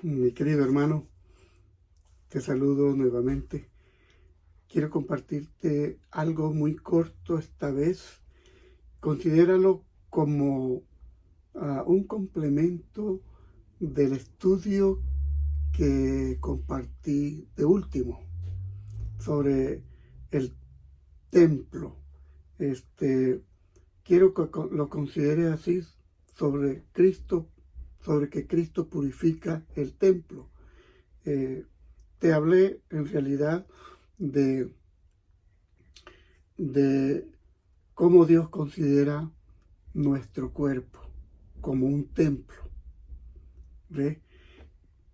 Mi querido hermano, te saludo nuevamente. Quiero compartirte algo muy corto esta vez. Considéralo como un complemento del estudio que compartí de último sobre el templo. Quiero que lo considere así sobre Cristo, sobre que Cristo purifica el templo. Te hablé en realidad de cómo Dios considera nuestro cuerpo como un templo. ¿Ve?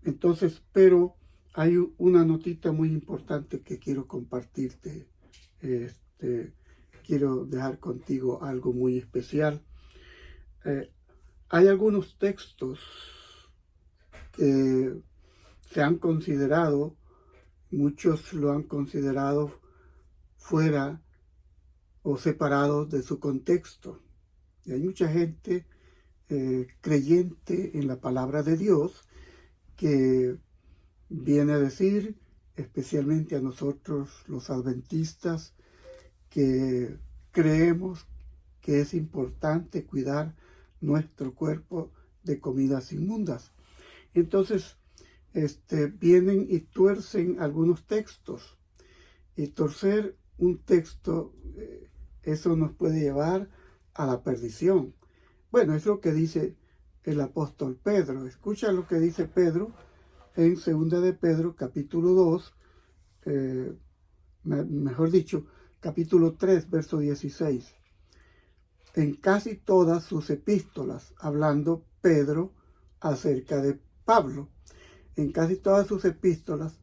Entonces, pero hay una notita muy importante que quiero compartirte. Quiero dejar contigo algo muy especial. Hay algunos textos que se han considerado, muchos lo han considerado fuera o separados de su contexto. Y hay mucha gente creyente en la palabra de Dios que viene a decir, especialmente a nosotros los adventistas, que creemos que es importante cuidar nuestro cuerpo de comidas inmundas. Entonces, vienen y tuercen algunos textos. Y torcer un texto, eso nos puede llevar a la perdición. Bueno, es lo que dice el apóstol Pedro. Escucha lo que dice Pedro en 2 de Pedro, capítulo 2, mejor dicho, capítulo 3, verso 16. En casi todas sus epístolas, hablando Pedro acerca de Pablo, en casi todas sus epístolas,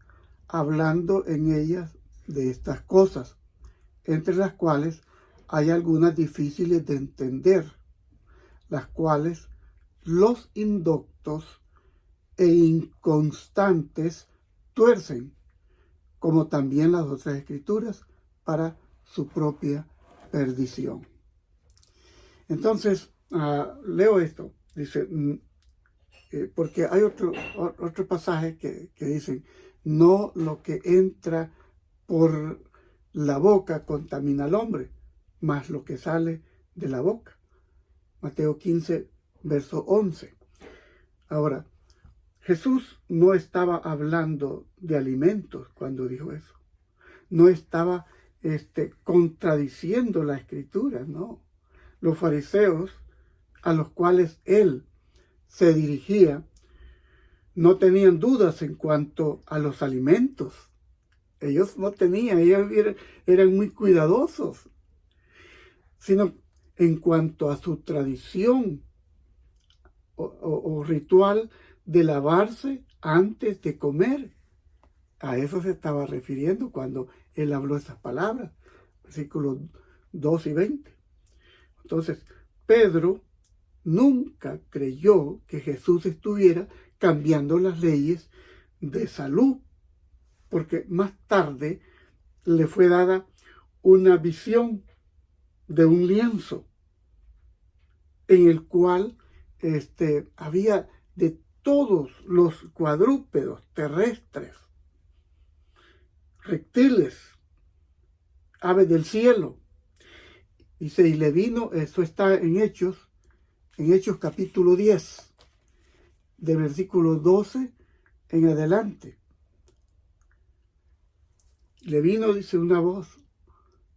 hablando en ellas de estas cosas, entre las cuales hay algunas difíciles de entender, las cuales los indoctos e inconstantes tuercen, como también las otras escrituras, para su propia perdición. Entonces, leo esto, dice, porque hay otro pasaje que dicen, no lo que entra por la boca contamina al hombre, más lo que sale de la boca. Mateo 15, verso 11. Ahora, Jesús no estaba hablando de alimentos cuando dijo eso. No estaba contradiciendo la escritura, no. Los fariseos a los cuales él se dirigía no tenían dudas en cuanto a los alimentos. Ellos no tenían, ellos eran muy cuidadosos, sino en cuanto a su tradición o ritual de lavarse antes de comer. A eso se estaba refiriendo cuando él habló esas palabras, versículos 2 y 20. Entonces, Pedro nunca creyó que Jesús estuviera cambiando las leyes de salud, porque más tarde le fue dada una visión de un lienzo en el cual había de todos los cuadrúpedos terrestres, reptiles, aves del cielo. Dice, y le vino, eso está en Hechos capítulo 10, de versículo 12 en adelante. Le vino, dice una voz,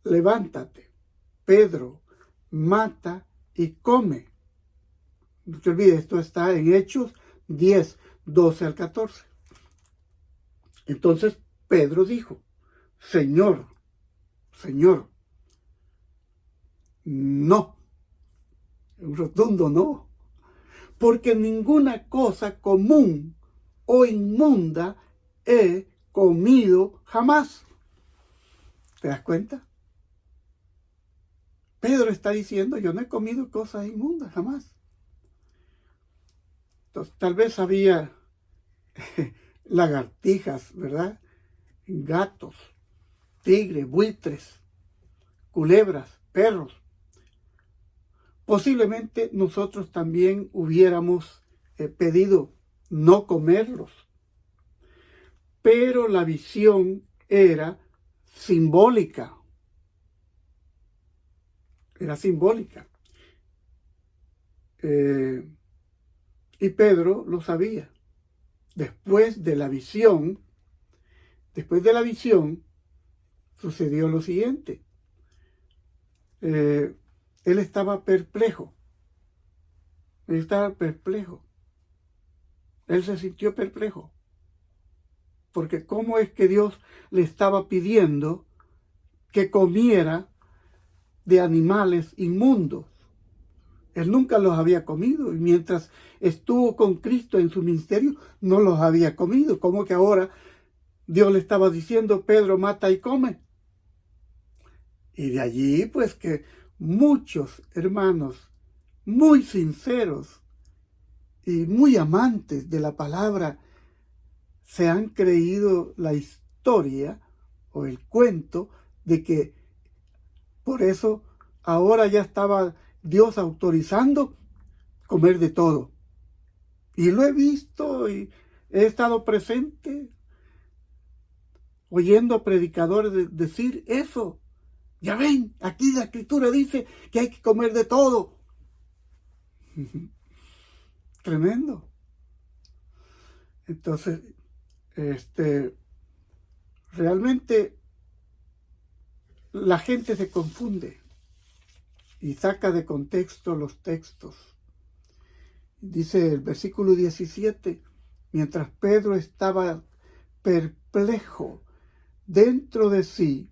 levántate, Pedro, mata y come. No te olvides, esto está en Hechos 10, 12 al 14. Entonces Pedro dijo, Señor, no, un rotundo no, porque ninguna cosa común o inmunda he comido jamás. ¿Te das cuenta? Pedro está diciendo, yo no he comido cosas inmundas jamás. Entonces, tal vez había lagartijas, ¿verdad? Gatos, tigres, buitres, culebras, perros. Posiblemente nosotros también hubiéramos pedido no comerlos. Pero la visión era simbólica. Era simbólica. Y Pedro lo sabía. Después de la visión, sucedió lo siguiente. Él estaba perplejo. Él se sintió perplejo. Porque ¿cómo es que Dios le estaba pidiendo que comiera de animales inmundos? Él nunca los había comido y mientras estuvo con Cristo en su ministerio no los había comido. ¿Cómo que ahora Dios le estaba diciendo, Pedro, mata y come? Y de allí pues que muchos hermanos muy sinceros y muy amantes de la palabra se han creído la historia o el cuento de que por eso ahora ya estaba Dios autorizando comer de todo. Y lo he visto y he estado presente oyendo a predicadores decir eso. Ya ven, aquí la escritura dice que hay que comer de todo. Tremendo. Entonces, realmente la gente se confunde y saca de contexto los textos. Dice el versículo 17, mientras Pedro estaba perplejo dentro de sí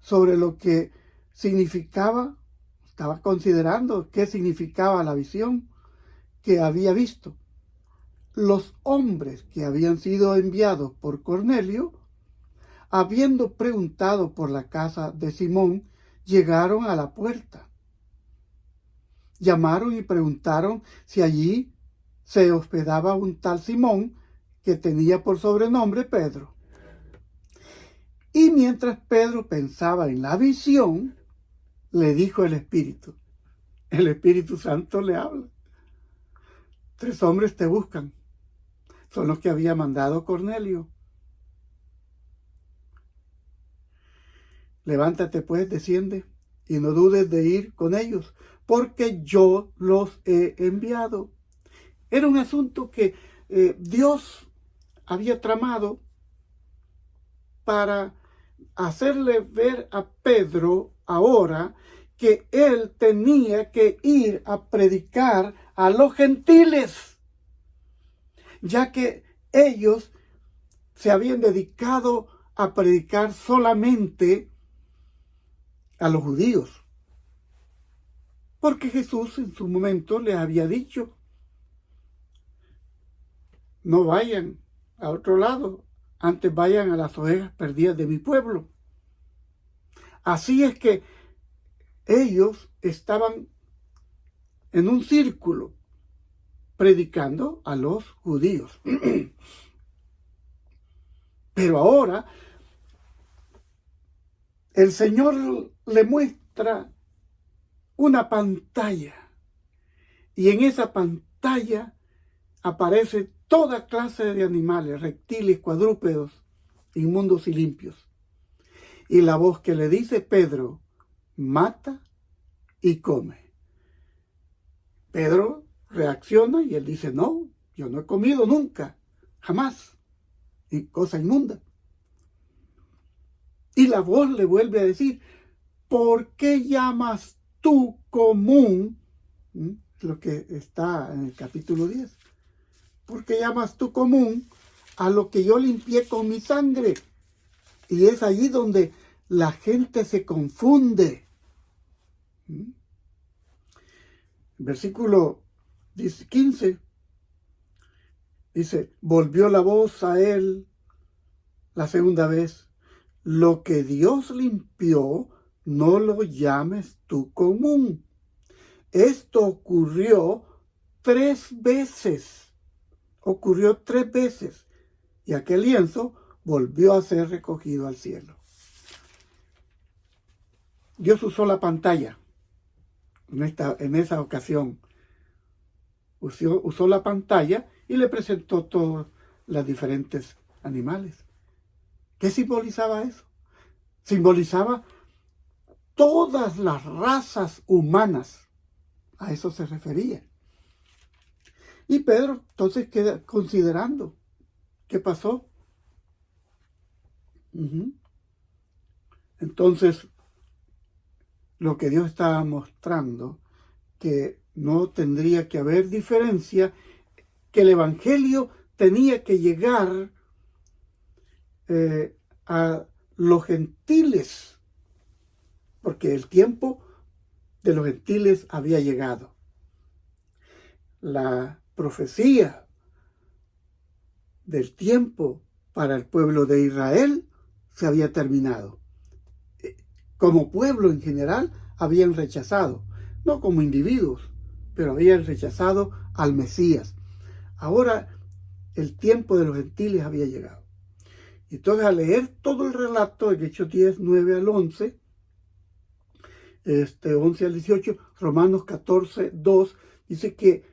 sobre lo que significaba, estaba considerando qué significaba la visión que había visto. Los hombres que habían sido enviados por Cornelio, habiendo preguntado por la casa de Simón, llegaron a la puerta. Llamaron y preguntaron si allí se hospedaba un tal Simón que tenía por sobrenombre Pedro. Y mientras Pedro pensaba en la visión, le dijo el Espíritu Santo le habla. 3 hombres te buscan. Son los que había mandado Cornelio. Levántate pues, desciende, y no dudes de ir con ellos, porque yo los he enviado. Era un asunto que Dios había tramado para hacerle ver a Pedro ahora que él tenía que ir a predicar a los gentiles, ya que ellos se habían dedicado a predicar solamente a los judíos. Porque Jesús en su momento les había dicho, no vayan a otro lado, antes vayan a las ovejas perdidas de mi pueblo. Así es que ellos estaban en un círculo predicando a los judíos. Pero ahora el Señor le muestra una pantalla y en esa pantalla aparece toda clase de animales, reptiles, cuadrúpedos, inmundos y limpios. Y la voz que le dice Pedro, mata y come. Pedro reacciona y él dice, no, yo no he comido nunca, jamás, y cosa inmunda. Y la voz le vuelve a decir, ¿por qué llamas tú común? Lo que está en el capítulo 10. ¿Por qué llamas tú común a lo que yo limpié con mi sangre? Y es allí donde la gente se confunde. Versículo 15 dice, volvió la voz a él la segunda vez, lo que Dios limpió, no lo llames tú común. Esto ocurrió 3 veces. Ocurrió 3 veces. Y aquel lienzo volvió a ser recogido al cielo. Dios usó la pantalla en esa ocasión. usó la pantalla y le presentó todos los diferentes animales. ¿Qué simbolizaba eso? Simbolizaba todas las razas humanas. A eso se refería. Y Pedro entonces queda considerando qué pasó. Entonces, lo que Dios estaba mostrando, que no tendría que haber diferencia, que el Evangelio tenía que llegar a los gentiles, porque el tiempo de los gentiles había llegado. La profecía del tiempo para el pueblo de Israel se había terminado. Como pueblo en general habían rechazado, no como individuos, pero habían rechazado al Mesías. Ahora el tiempo de los gentiles había llegado. Entonces, al leer todo el relato, en Hechos 10, 9 al 11, 11 al 18, Romanos 14, 2, dice que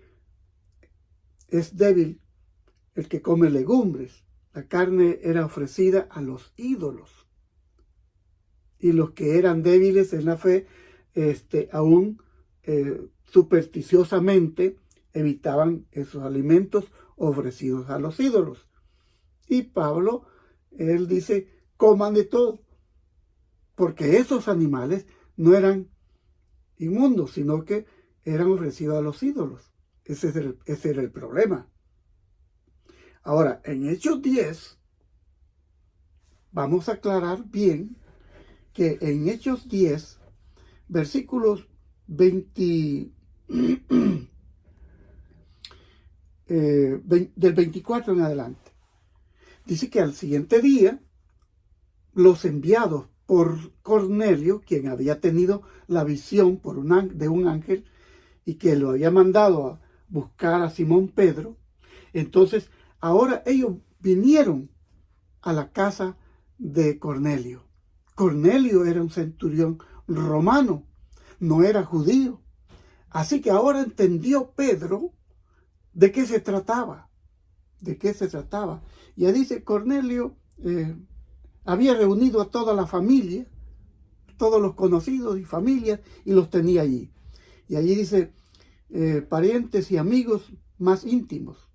es débil el que come legumbres. La carne era ofrecida a los ídolos. Y los que eran débiles en la fe, aún supersticiosamente evitaban esos alimentos ofrecidos a los ídolos. Y Pablo, él dice, coman de todo, porque esos animales no eran inmundos, sino que eran ofrecidos a los ídolos. Ese era el problema. Ahora, en Hechos 10, vamos a aclarar bien que en Hechos 10, versículos 20, del 24 en adelante, dice que al siguiente día, los enviados por Cornelio, quien había tenido la visión de un ángel y que lo había mandado a buscar a Simón Pedro, entonces ahora ellos vinieron a la casa de Cornelio. Cornelio era un centurión romano, no era judío. Así que ahora entendió Pedro de qué se trataba. De qué se trataba. Ya dice, Cornelio había reunido a toda la familia, todos los conocidos y familias, y los tenía allí. Y allí dice, parientes y amigos más íntimos.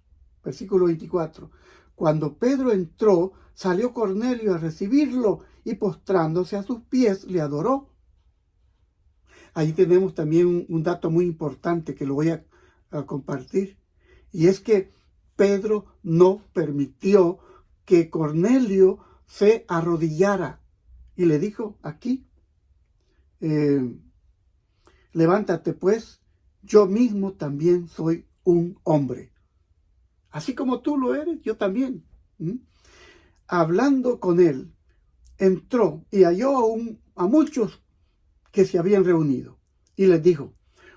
Versículo 24. Cuando Pedro entró, salió Cornelio a recibirlo y postrándose a sus pies le adoró. Ahí tenemos también un dato muy importante que lo voy a compartir. Y es que Pedro no permitió que Cornelio se arrodillara. Y le dijo aquí, levántate pues, yo mismo también soy un hombre. Así como tú lo eres, yo también. Hablando con él, entró y halló a muchos que se habían reunido. Y les dijo,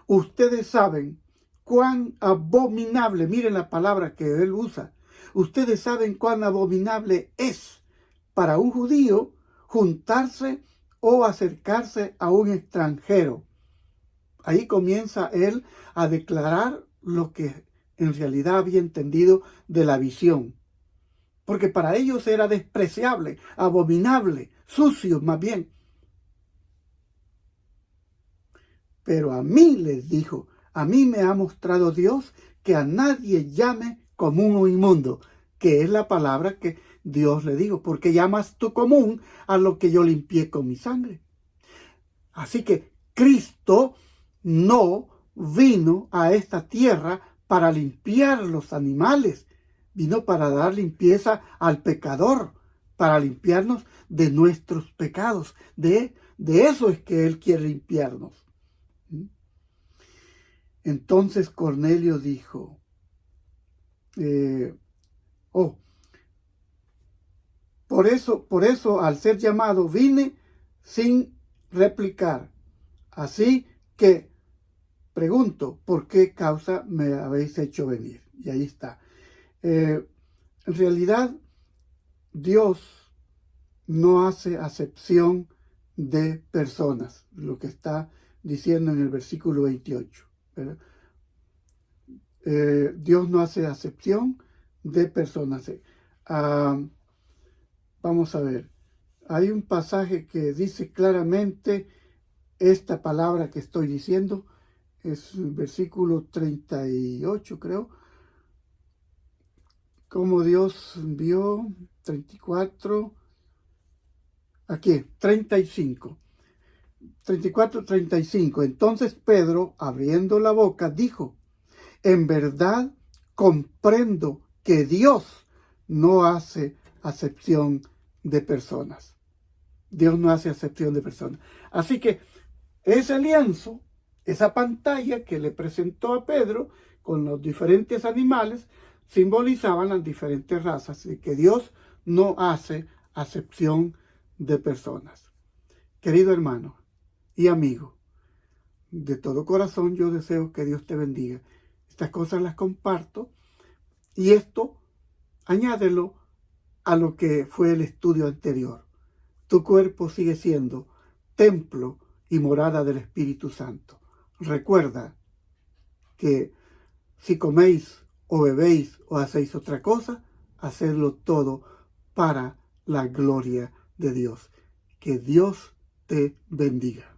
ustedes saben cuán abominable, miren la palabra que él usa, ustedes saben cuán abominable es para un judío juntarse o acercarse a un extranjero. Ahí comienza él a declarar lo que en realidad había entendido de la visión. Porque para ellos era despreciable, abominable, sucio más bien. Pero a mí, les dijo, a mí me ha mostrado Dios que a nadie llame común o inmundo, que es la palabra que Dios le dijo, porque llamas tú común a lo que yo limpié con mi sangre. Así que Cristo no vino a esta tierra para limpiar los animales, vino para dar limpieza al pecador, para limpiarnos de nuestros pecados. De eso es que Él quiere limpiarnos. Entonces Cornelio dijo, por eso al ser llamado vine sin replicar. Así que pregunto, ¿por qué causa me habéis hecho venir? Y ahí está. En realidad, Dios no hace acepción de personas, lo que está diciendo en el versículo 28. ¿verdad? Dios no hace acepción de personas. Vamos a ver. Hay un pasaje que dice claramente esta palabra que estoy diciendo. Es el versículo 38, creo. Como Dios vio, 34, aquí, 35. 34, 35. Entonces Pedro, abriendo la boca, dijo: en verdad comprendo que Dios no hace acepción de personas. Dios no hace acepción de personas. Así que ese lienzo, esa pantalla que le presentó a Pedro con los diferentes animales, simbolizaban las diferentes razas y que Dios no hace acepción de personas. Querido hermano y amigo, de todo corazón yo deseo que Dios te bendiga. Estas cosas las comparto y esto añádelo a lo que fue el estudio anterior. Tu cuerpo sigue siendo templo y morada del Espíritu Santo. Recuerda que si coméis o bebéis o hacéis otra cosa, hacedlo todo para la gloria de Dios. Que Dios te bendiga.